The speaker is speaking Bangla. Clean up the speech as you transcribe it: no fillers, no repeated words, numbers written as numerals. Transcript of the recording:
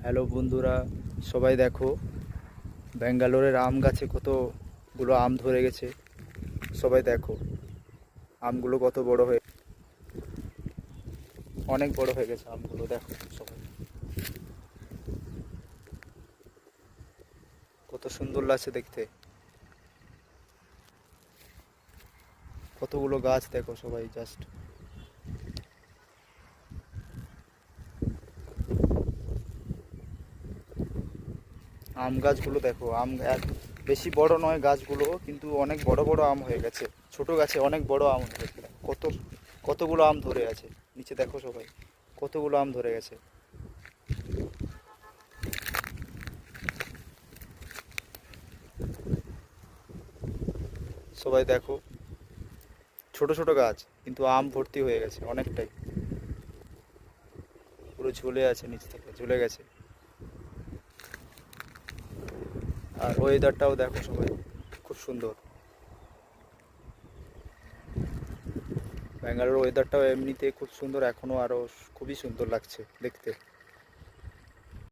হ্যালো বন্ধুরা, সবাই দেখো ব্যাঙ্গালোরের আম গাছে কতগুলো আম ধরে গেছে। সবাই দেখো আমগুলো কত বড় হয়ে, অনেক বড় হয়ে গেছে আমগুলো। দেখো সবাই কত সুন্দর লাগছে দেখতে। কতগুলো গাছ দেখো সবাই, জাস্ট আম গাছগুলো দেখো। বেশি বড় নয় গাছগুলো, কিন্তু অনেক বড় বড় আম হয়ে গেছে। ছোট গাছে অনেক বড় আম হয়ে গেছে। কতগুলো আম ধরে আছে নিচে, দেখো সবাই কতগুলো আম ধরে গেছে। সবাই দেখো ছোট ছোট গাছ, কিন্তু আম ভর্তি হয়ে গেছে অনেকটাই। পুরো ঝুলে আছে, নিচ থেকে ঝুলে গেছে। আর ওয়েদারটাও দেখো সবাই, খুব সুন্দর। ব্যাঙ্গালোর ওয়েদারটাও এমনিতে খুব সুন্দর, এখনো আরো খুবই সুন্দর লাগছে দেখতে।